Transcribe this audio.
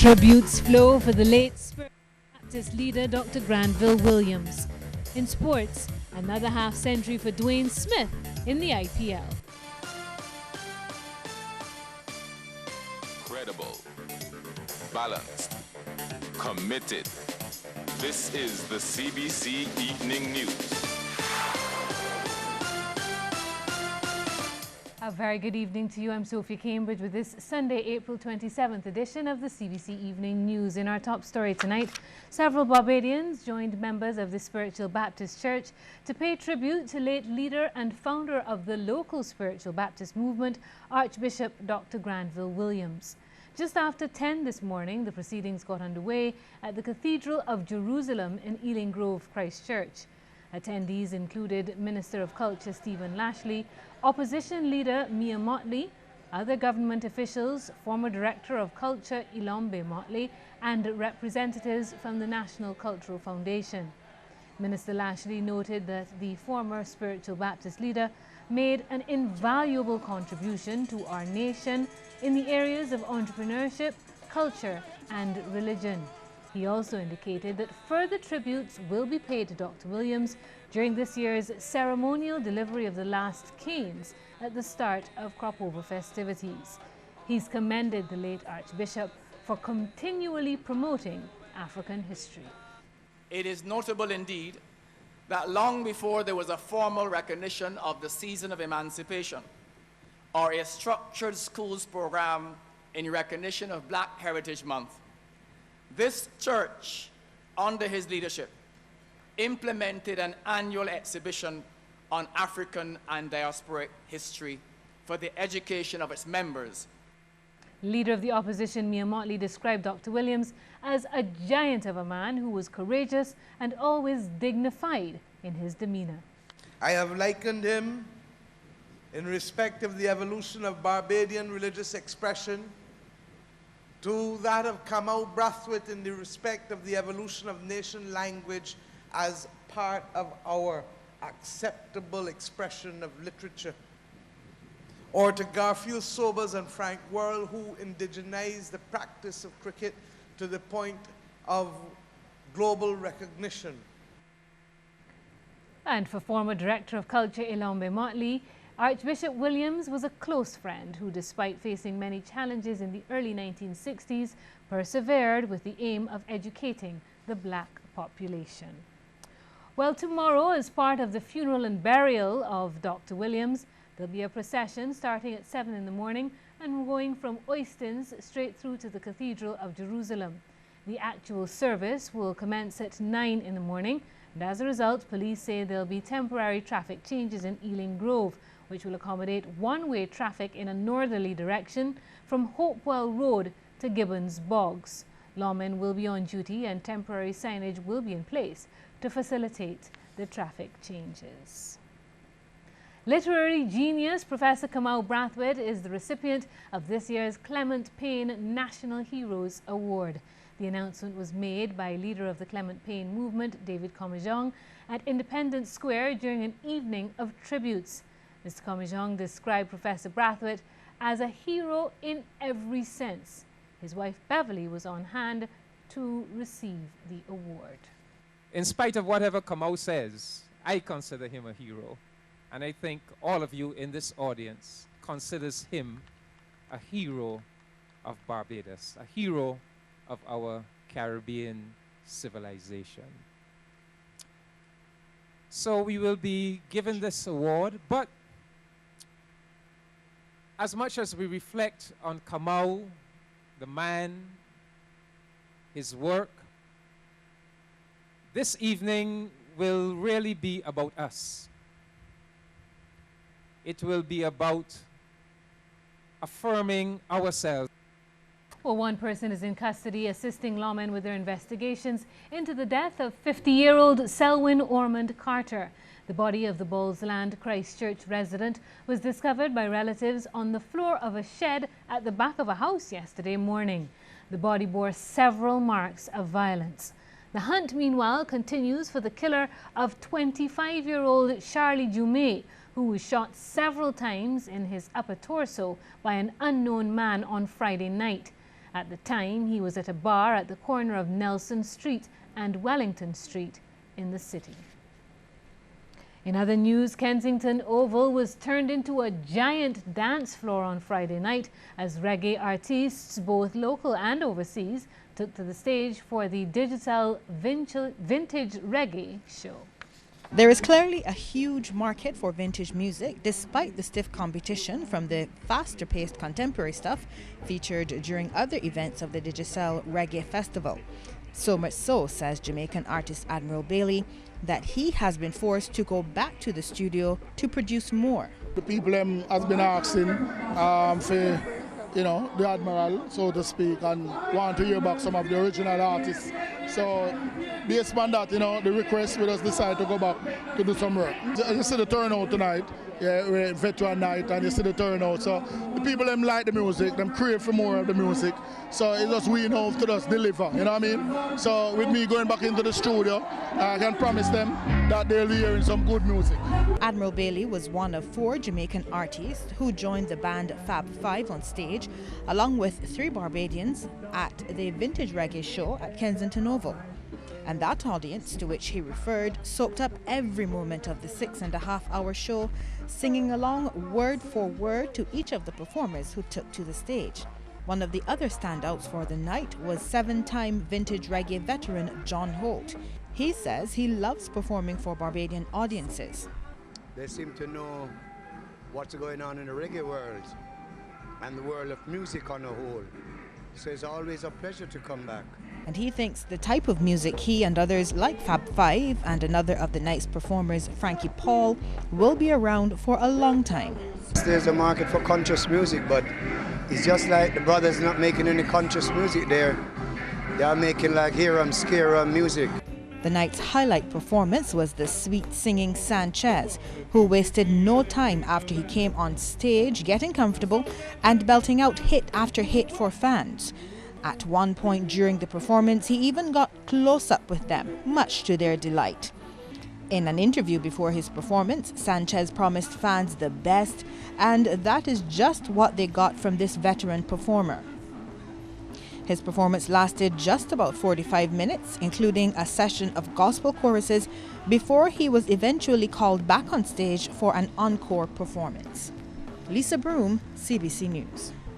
Tributes flow for the late Spiritual Baptist leader Dr. Granville Williams. In sports, another half-century for Dwayne Smith in the IPL. Credible, balanced, committed. This is the CBC Evening News. A very good evening to you. I'm Sophie Cambridge with this Sunday, April 27th edition of the CBC Evening News. In our top story tonight, several Barbadians joined members of the Spiritual Baptist Church to pay tribute to late leader and founder of the local Spiritual Baptist movement, Archbishop Dr. Granville Williams. Just after 10 this morning, the proceedings got underway at the Cathedral of Jerusalem in Ealing Grove, Christchurch. Attendees included Minister of Culture Stephen Lashley, Opposition Leader Mia Motley, other government officials, former Director of Culture Ilombe Motley, and representatives from the National Cultural Foundation. Minister Lashley noted that the former Spiritual Baptist leader made an invaluable contribution to our nation in the areas of entrepreneurship, culture, and religion. He also indicated that further tributes will be paid to Dr. Williams during this year's ceremonial delivery of the last canes at the start of crop-over festivities. He's commended the late Archbishop for continually promoting African history. It is notable indeed that long before there was a formal recognition of the season of emancipation or a structured schools program in recognition of Black Heritage Month, this church, under his leadership, implemented an annual exhibition on African and diasporic history for the education of its members. Leader of the opposition, Mia Motley, described Dr. Williams as a giant of a man who was courageous and always dignified in his demeanor. I have likened him, in respect of the evolution of Barbadian religious expression, to that of Kamau Brathwaite in the respect of the evolution of nation language as part of our acceptable expression of literature. Or to Garfield Sobers and Frank Worrell, who indigenized the practice of cricket to the point of global recognition. And for former Director of Culture Ilombe Motley, Archbishop Williams was a close friend who, despite facing many challenges in the early 1960s, persevered with the aim of educating the black population. Well, tomorrow, as part of the funeral and burial of Dr. Williams, there'll be a procession starting at 7 in the morning and going from Oistins straight through to the Cathedral of Jerusalem. The actual service will commence at 9 in the morning, and as a result, police say there'll be temporary traffic changes in Ealing Grove, which will accommodate one-way traffic in a northerly direction from Hopewell Road to Gibbons Bogs. Lawmen will be on duty and temporary signage will be in place to facilitate the traffic changes. Literary genius Professor Kamau Brathwaite is the recipient of this year's Clement Payne National Heroes Award. The announcement was made by leader of the Clement Payne movement, David Comijong, at Independence Square during an evening of tributes. Mr. Comijong described Professor Brathwaite as a hero in every sense. His wife Beverly was on hand to receive the award. In spite of whatever Kamau says, I consider him a hero. And I think all of you in this audience considers him a hero of Barbados, a hero of our Caribbean civilization. So we will be given this award, but as much as we reflect on Kamau, the man, his work, this evening will really be about us. It will be about affirming ourselves. Well, one person is in custody assisting lawmen with their investigations into the death of 50-year-old Selwyn Ormond Carter. The body of the Ballsland Christchurch resident was discovered by relatives on the floor of a shed at the back of a house yesterday morning. The body bore several marks of violence. The hunt, meanwhile, continues for the killer of 25-year-old Charlie Jume, who was shot several times in his upper torso by an unknown man on Friday night. At the time, he was at a bar at the corner of Nelson Street and Wellington Street in the city. In other news, Kensington Oval was turned into a giant dance floor on Friday night as reggae artists, both local and overseas, took to the stage for the digital vintage reggae show. There is clearly a huge market for vintage music despite the stiff competition from the faster-paced contemporary stuff featured during other events of the Digicel Reggae Festival. So much so, says Jamaican artist Admiral Bailey, that he has been forced to go back to the studio to produce more. The people has been asking for, the Admiral, so to speak, and want to hear back some of the original artists. So based on that, the request, we just decide to go back to do some work. You see the turnout tonight, we're veteran night, and you see the turnout. So the people like the music, them crave for more of the music. So it's just we know to just deliver, you know what I mean? So with me going back into the studio, I can promise them that they'll be hearing some good music. Admiral Bailey was one of 4 Jamaican artists who joined the band Fab 5 on stage, along with 3 Barbadians at the Vintage Reggae show at Kensington Oval. And that audience to which he referred soaked up every moment of the 6.5-hour show, singing along word for word to each of the performers who took to the stage. One of the other standouts for the night was 7-time vintage reggae veteran John Holt. He says he loves performing for Barbadian audiences. They seem to know what's going on in the reggae world and the world of music on a whole. So it's always a pleasure to come back. And he thinks the type of music he and others like Fab 5 and another of the night's performers, Frankie Paul, will be around for a long time. There's a market for conscious music, but it's just like the brothers not making any conscious music there. They are making like hear-em, scare-em music. The night's highlight performance was the sweet-singing Sanchez, who wasted no time after he came on stage, getting comfortable and belting out hit after hit for fans. At one point during the performance, he even got close up with them, much to their delight. In an interview before his performance, Sanchez promised fans the best, and that is just what they got from this veteran performer. His performance lasted just about 45 minutes, including a session of gospel choruses, before he was eventually called back on stage for an encore performance. Lisa Broom, CBC News.